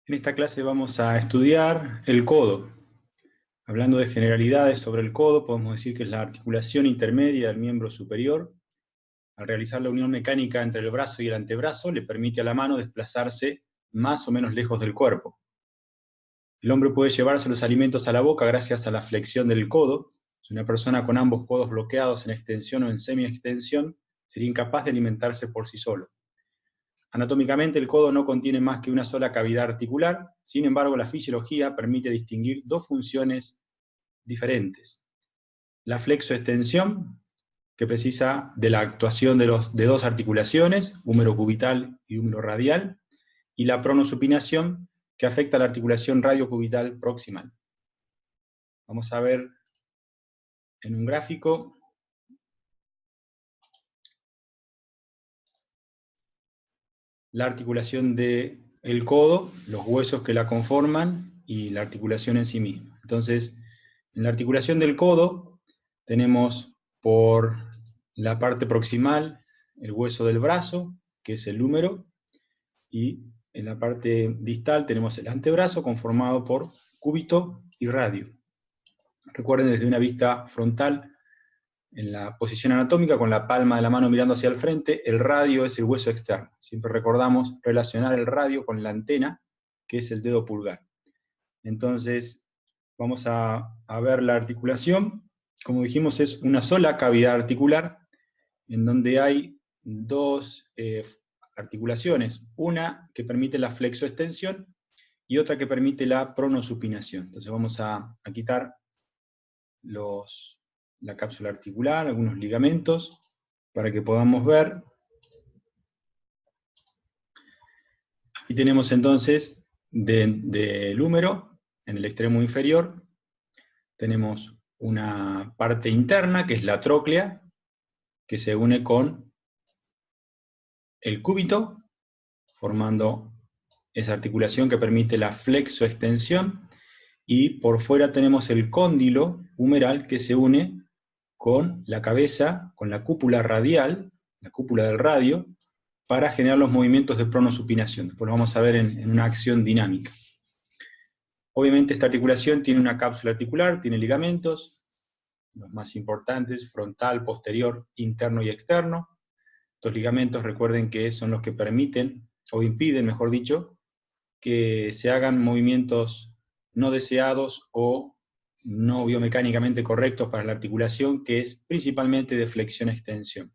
En esta clase vamos a estudiar el codo. Hablando de generalidades sobre el codo, podemos decir que es la articulación intermedia del miembro superior. Al realizar la unión mecánica entre el brazo y el antebrazo, le permite a la mano desplazarse más o menos lejos del cuerpo. El hombre puede llevarse los alimentos a la boca gracias a la flexión del codo. Si una persona con ambos codos bloqueados en extensión o en semi-extensión, sería incapaz de alimentarse por sí solo. Anatómicamente el codo no contiene más que una sola cavidad articular, sin embargo la fisiología permite distinguir dos funciones diferentes. La flexoextensión, que precisa de la actuación de dos articulaciones, húmero cubital y húmero radial, y la pronosupinación, que afecta a la articulación radiocubital proximal. Vamos a ver en un gráfico la articulación del codo, los huesos que la conforman y la articulación en sí misma. Entonces, en la articulación del codo tenemos por la parte proximal el hueso del brazo, que es el húmero, y en la parte distal tenemos el antebrazo conformado por cúbito y radio. Recuerden, desde una vista frontal, en la posición anatómica, con la palma de la mano mirando hacia el frente, el radio es el hueso externo. Siempre recordamos relacionar el radio con la antena, que es el dedo pulgar. Entonces, vamos a ver la articulación. Como dijimos, es una sola cavidad articular, en donde hay dos articulaciones. Una que permite la flexoextensión y otra que permite la pronosupinación. Entonces vamos a quitar la cápsula articular, algunos ligamentos, para que podamos ver. Y tenemos entonces del húmero, en el extremo inferior, tenemos una parte interna, que es la tróclea, que se une con el cúbito, formando esa articulación que permite la flexoextensión, y por fuera tenemos el cóndilo humeral, que se une con la cabeza, con la cúpula radial, la cúpula del radio, para generar los movimientos de pronosupinación. Después lo vamos a ver en una acción dinámica. Obviamente esta articulación tiene una cápsula articular, tiene ligamentos, los más importantes, frontal, posterior, interno y externo. Estos ligamentos, recuerden que son los que permiten, o impiden, mejor dicho, que se hagan movimientos no deseados o no biomecánicamente correctos para la articulación, que es principalmente de flexión-extensión.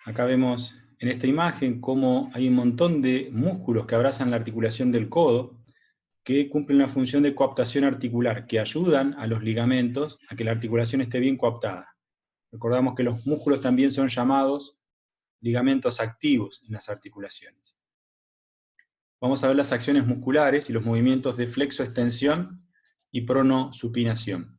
Acá vemos en esta imagen cómo hay un montón de músculos que abrazan la articulación del codo, que cumplen la función de coaptación articular, que ayudan a los ligamentos a que la articulación esté bien coaptada. Recordamos que los músculos también son llamados ligamentos activos en las articulaciones. Vamos a ver las acciones musculares y los movimientos de flexoextensión y pronosupinación.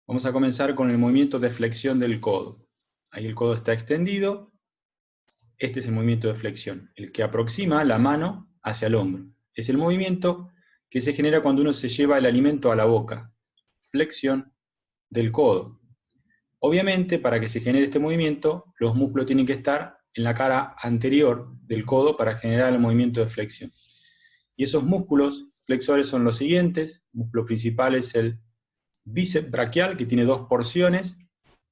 Vamos a comenzar con el movimiento de flexión del codo. Ahí el codo está extendido. Este es el movimiento de flexión, el que aproxima la mano hacia el hombro. Es el movimiento que se genera cuando uno se lleva el alimento a la boca. Flexión del codo. Obviamente, para que se genere este movimiento, los músculos tienen que estar en la cara anterior del codo para generar el movimiento de flexión. Y esos músculos flexores son los siguientes. El músculo principal es el bíceps braquial, que tiene dos porciones.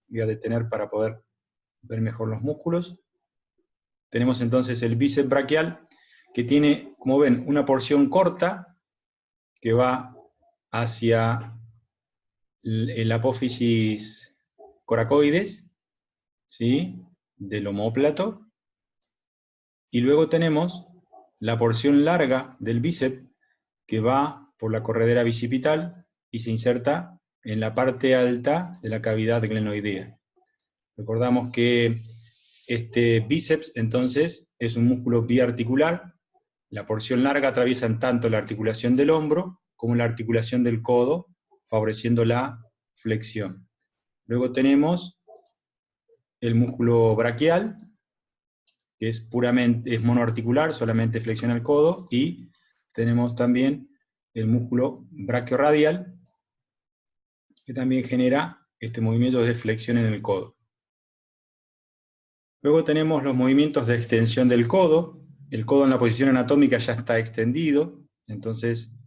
Voy a detener para poder ver mejor los músculos. Tenemos entonces el bíceps braquial, que tiene, como ven, una porción corta que va hacia el apófisis coracoides, ¿sí?, del omóplato, y luego tenemos la porción larga del bíceps que va por la corredera bicipital y se inserta en la parte alta de la cavidad glenoidea. Recordamos que este bíceps, entonces, es un músculo biarticular. La porción larga atraviesa tanto la articulación del hombro como la articulación del codo, favoreciendo la flexión. Luego tenemos el músculo braquial, que es monoarticular, solamente flexiona el codo, y tenemos también el músculo brachiorradial, que también genera este movimiento de flexión en el codo. Luego tenemos los movimientos de extensión del codo. El codo en la posición anatómica ya está extendido, entonces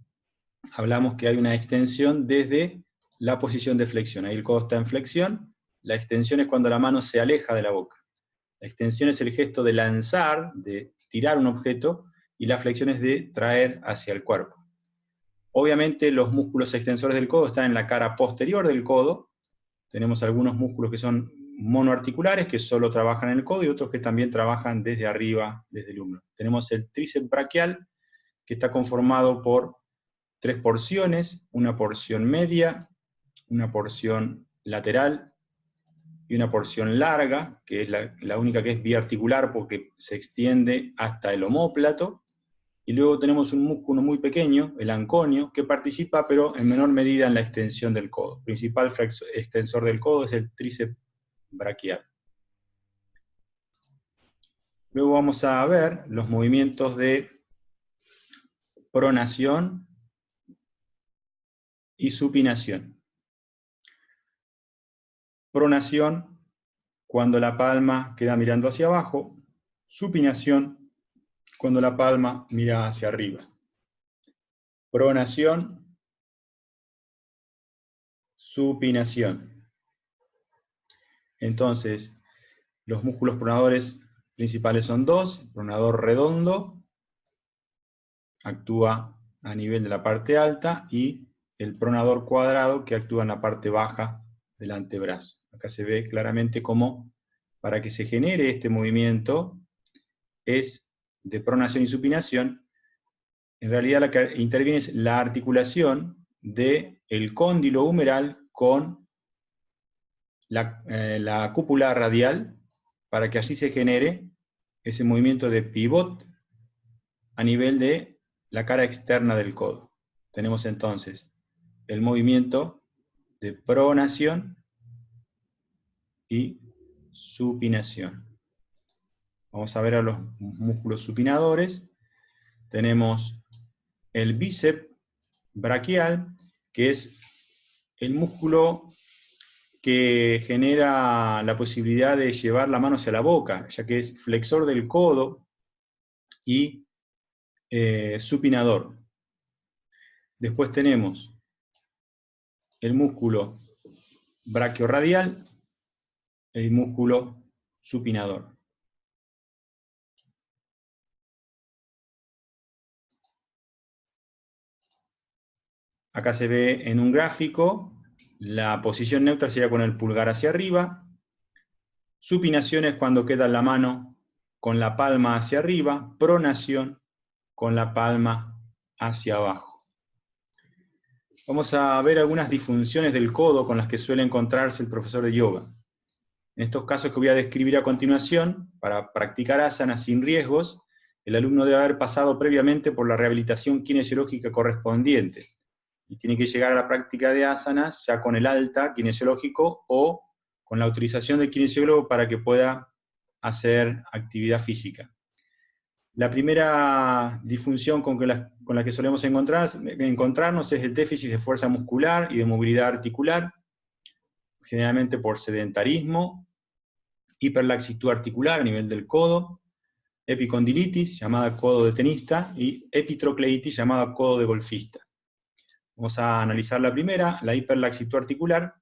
hablamos que hay una extensión desde la posición de flexión. Ahí el codo está en flexión, la extensión es cuando la mano se aleja de la boca. La extensión es el gesto de lanzar, de tirar un objeto, y la flexión es de traer hacia el cuerpo. Obviamente los músculos extensores del codo están en la cara posterior del codo. Tenemos algunos músculos que son monoarticulares, que solo trabajan en el codo, y otros que también trabajan desde arriba, desde el húmero. Tenemos el tríceps braquial, que está conformado por 3 porciones, una porción media, una porción lateral y una porción larga, que es la única que es biarticular porque se extiende hasta el omóplato. Y luego tenemos un músculo muy pequeño, el anconio, que participa pero en menor medida en la extensión del codo. El principal extensor del codo es el tríceps braquial. Luego vamos a ver los movimientos de pronación y supinación. Pronación, cuando la palma queda mirando hacia abajo. Supinación, cuando la palma mira hacia arriba. Pronación, supinación. Entonces, los músculos pronadores principales son dos. El pronador redondo actúa a nivel de la parte alta y el pronador cuadrado que actúa en la parte baja del antebrazo. Acá se ve claramente cómo para que se genere este movimiento es de pronación y supinación. En realidad la que interviene es la articulación del cóndilo humeral con la cúpula radial, para que allí se genere ese movimiento de pivot a nivel de la cara externa del codo. Tenemos entonces el movimiento de pronación y supinación. Vamos a ver a los músculos supinadores. Tenemos el bíceps braquial, que es el músculo que genera la posibilidad de llevar la mano hacia la boca, ya que es flexor del codo y supinador. Después tenemos el músculo braquiorradial, el músculo supinador. Acá se ve en un gráfico, la posición neutra sería con el pulgar hacia arriba. Supinación es cuando queda la mano con la palma hacia arriba. Pronación con la palma hacia abajo. Vamos a ver algunas disfunciones del codo con las que suele encontrarse el profesor de yoga. En estos casos que voy a describir a continuación, para practicar asanas sin riesgos, el alumno debe haber pasado previamente por la rehabilitación kinesiológica correspondiente, y tiene que llegar a la práctica de asanas ya con el alta kinesiológico o con la autorización del kinesiólogo para que pueda hacer actividad física. La primera disfunción con la que solemos encontrarnos es el déficit de fuerza muscular y de movilidad articular, generalmente por sedentarismo, hiperlaxitud articular a nivel del codo, epicondilitis, llamada codo de tenista, y epitrocleitis, llamada codo de golfista. Vamos a analizar la primera. La hiperlaxitud articular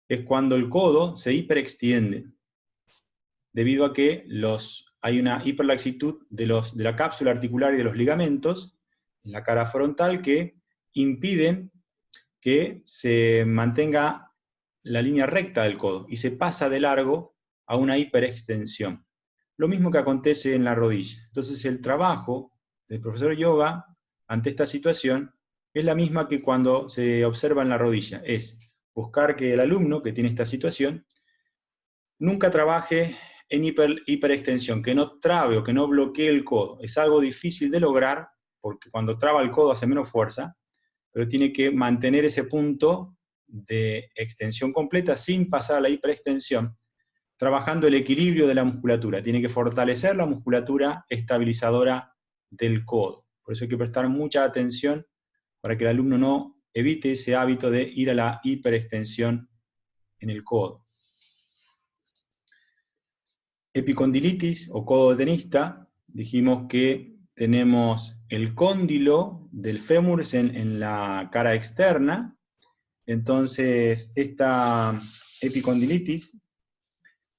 es cuando el codo se hiperextiende, debido a que hay una hiperlaxitud de la cápsula articular y de los ligamentos en la cara frontal que impiden que se mantenga la línea recta del codo y se pasa de largo a una hiperextensión. Lo mismo que acontece en la rodilla. Entonces el trabajo del profesor de yoga ante esta situación es la misma que cuando se observa en la rodilla. Es buscar que el alumno que tiene esta situación nunca trabaje en hiperextensión, que no trabe o que no bloquee el codo. Es algo difícil de lograr, porque cuando traba el codo hace menos fuerza, pero tiene que mantener ese punto de extensión completa sin pasar a la hiperextensión, trabajando el equilibrio de la musculatura. Tiene que fortalecer la musculatura estabilizadora del codo. Por eso hay que prestar mucha atención para que el alumno no evite ese hábito de ir a la hiperextensión en el codo. Epicondilitis o codo de tenista, dijimos que tenemos el cóndilo del fémur en la cara externa. Entonces, esta epicondilitis,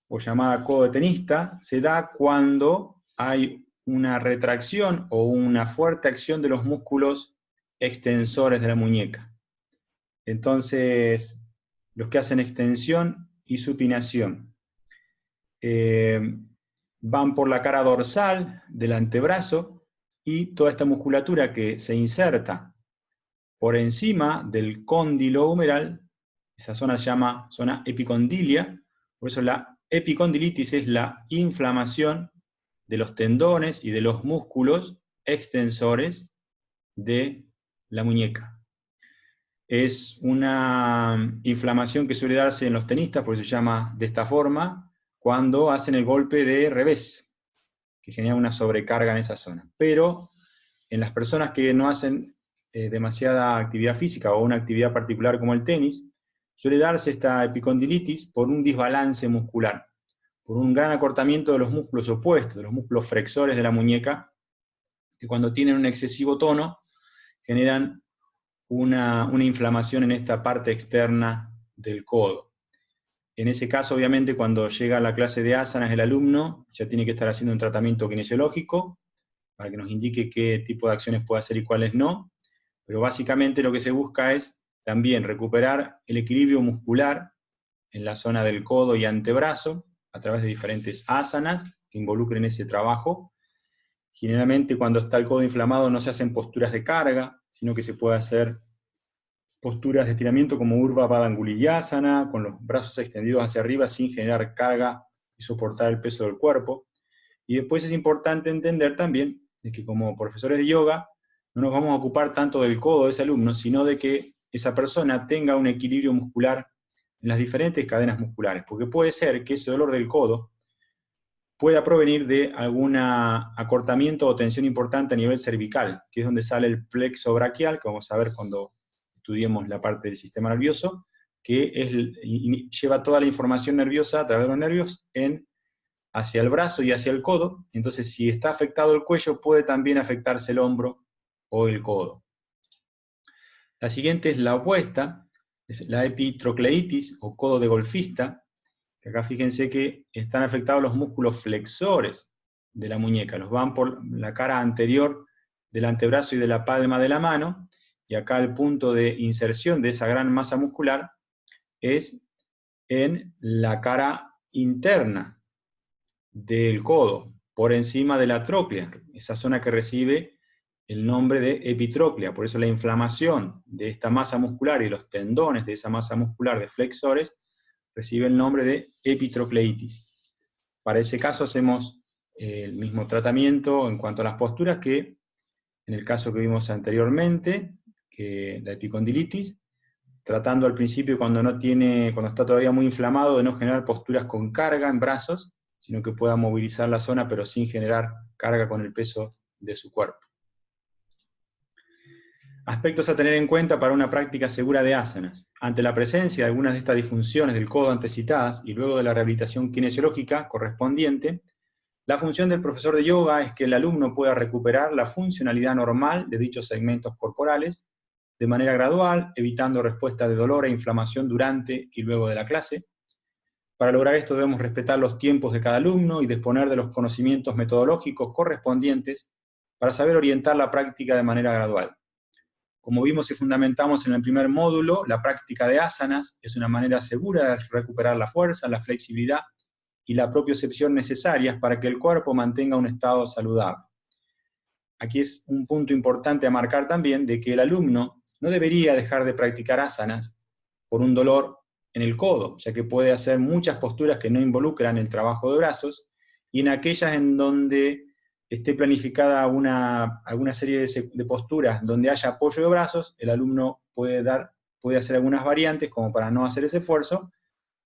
o llamada codo de tenista, se da cuando hay una retracción o una fuerte acción de los músculos extensores de la muñeca. Entonces, los que hacen extensión y supinación van por la cara dorsal del antebrazo, y toda esta musculatura que se inserta por encima del cóndilo humeral, esa zona se llama zona epicondilia. Por eso la epicondilitis es la inflamación de los tendones y de los músculos extensores de la muñeca. Es una inflamación que suele darse en los tenistas, por eso se llama de esta forma, cuando hacen el golpe de revés, que genera una sobrecarga en esa zona. Pero en las personas que no hacen demasiada actividad física o una actividad particular como el tenis, suele darse esta epicondilitis por un desbalance muscular, por un gran acortamiento de los músculos opuestos, de los músculos flexores de la muñeca, que cuando tienen un excesivo tono, generan una inflamación en esta parte externa del codo. En ese caso, obviamente, cuando llega a la clase de asanas el alumno, ya tiene que estar haciendo un tratamiento kinesiológico, para que nos indique qué tipo de acciones puede hacer y cuáles no, pero básicamente lo que se busca es también recuperar el equilibrio muscular en la zona del codo y antebrazo, a través de diferentes asanas que involucren ese trabajo. Generalmente cuando está el codo inflamado no se hacen posturas de carga, sino que se puede hacer posturas de estiramiento como Urdhva Padanguliyasana, con los brazos extendidos hacia arriba sin generar carga y soportar el peso del cuerpo. Y después es importante entender también de que como profesores de yoga no nos vamos a ocupar tanto del codo de ese alumno, sino de que esa persona tenga un equilibrio muscular en las diferentes cadenas musculares, porque puede ser que ese dolor del codo pueda provenir de algún acortamiento o tensión importante a nivel cervical, que es donde sale el plexo braquial, que vamos a ver cuando estudiemos la parte del sistema nervioso, que lleva toda la información nerviosa a través de los nervios hacia el brazo y hacia el codo. Entonces, si está afectado el cuello, puede también afectarse el hombro o el codo. La siguiente es la opuesta, es la epitrocleitis o codo de golfista, que acá fíjense que están afectados los músculos flexores de la muñeca, los van por la cara anterior del antebrazo y de la palma de la mano, y acá el punto de inserción de esa gran masa muscular es en la cara interna del codo, por encima de la tróclea, esa zona que recibe el nombre de epitróclea. Por eso la inflamación de esta masa muscular y los tendones de esa masa muscular de flexores recibe el nombre de epitrocleitis. Para ese caso hacemos el mismo tratamiento en cuanto a las posturas que en el caso que vimos anteriormente, que la epicondilitis, tratando al principio cuando está todavía muy inflamado, de no generar posturas con carga en brazos, sino que pueda movilizar la zona pero sin generar carga con el peso de su cuerpo. Aspectos a tener en cuenta para una práctica segura de asanas. Ante la presencia de algunas de estas disfunciones del codo antecitadas y luego de la rehabilitación kinesiológica correspondiente, la función del profesor de yoga es que el alumno pueda recuperar la funcionalidad normal de dichos segmentos corporales de manera gradual, evitando respuesta de dolor e inflamación durante y luego de la clase. Para lograr esto debemos respetar los tiempos de cada alumno y disponer de los conocimientos metodológicos correspondientes para saber orientar la práctica de manera gradual. Como vimos y fundamentamos en el primer módulo, la práctica de asanas es una manera segura de recuperar la fuerza, la flexibilidad y la propiocepción necesarias para que el cuerpo mantenga un estado saludable. Aquí es un punto importante a marcar también de que el alumno no debería dejar de practicar asanas por un dolor en el codo, ya que puede hacer muchas posturas que no involucran el trabajo de brazos, y en aquellas en donde esté planificada alguna serie de posturas donde haya apoyo de brazos, el alumno puede hacer algunas variantes como para no hacer ese esfuerzo,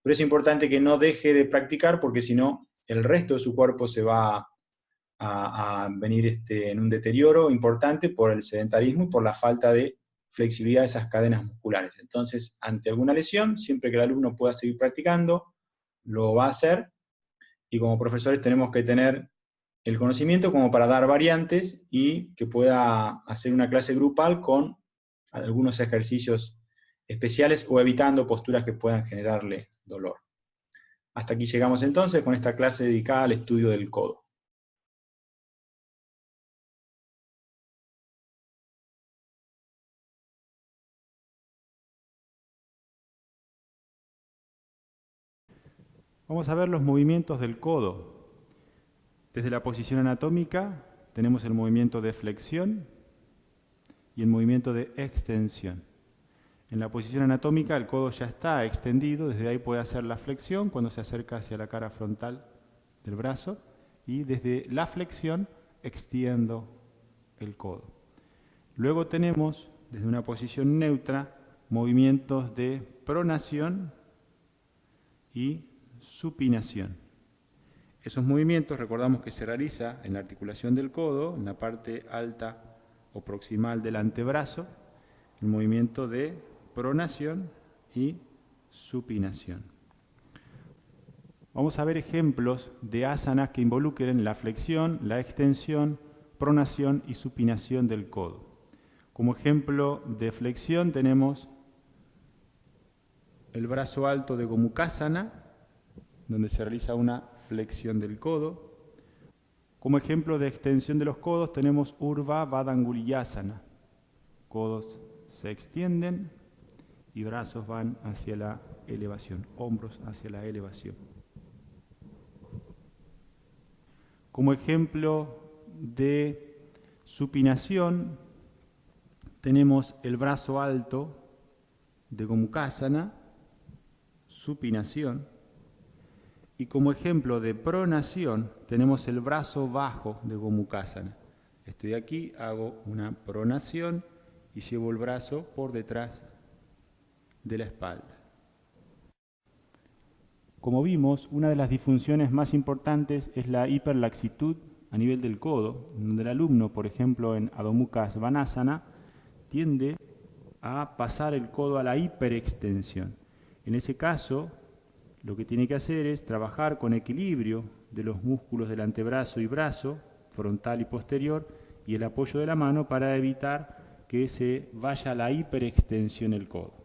pero es importante que no deje de practicar porque si no, el resto de su cuerpo se va a venir en un deterioro importante por el sedentarismo y por la falta de flexibilidad de esas cadenas musculares. Entonces, ante alguna lesión, siempre que el alumno pueda seguir practicando, lo va a hacer, y como profesores tenemos que tener el conocimiento como para dar variantes y que pueda hacer una clase grupal con algunos ejercicios especiales o evitando posturas que puedan generarle dolor. Hasta aquí llegamos entonces con esta clase dedicada al estudio del codo. Vamos a ver los movimientos del codo. Desde la posición anatómica tenemos el movimiento de flexión y el movimiento de extensión. En la posición anatómica el codo ya está extendido, desde ahí puede hacer la flexión cuando se acerca hacia la cara frontal del brazo, y desde la flexión extiendo el codo. Luego tenemos, desde una posición neutra, movimientos de pronación y supinación. Esos movimientos recordamos que se realiza en la articulación del codo, en la parte alta o proximal del antebrazo, el movimiento de pronación y supinación. Vamos a ver ejemplos de asanas que involucren la flexión, la extensión, pronación y supinación del codo. Como ejemplo de flexión tenemos el brazo alto de Gomukhasana, donde se realiza una flexión del codo. Como ejemplo de extensión de los codos tenemos Urdhva Baddanguliyasana. Codos se extienden y brazos van hacia la elevación, hombros hacia la elevación. Como ejemplo de supinación tenemos el brazo alto de Gomukhasana, supinación. Y como ejemplo de pronación tenemos el brazo bajo de Gomukhasana. Estoy aquí, hago una pronación y llevo el brazo por detrás de la espalda. Como vimos, una de las disfunciones más importantes es la hiperlaxitud a nivel del codo, donde el alumno, por ejemplo, en Adho Mukha Svanasana, tiende a pasar el codo a la hiperextensión. En ese caso, lo que tiene que hacer es trabajar con equilibrio de los músculos del antebrazo y brazo, frontal y posterior, y el apoyo de la mano para evitar que se vaya a la hiperextensión el codo.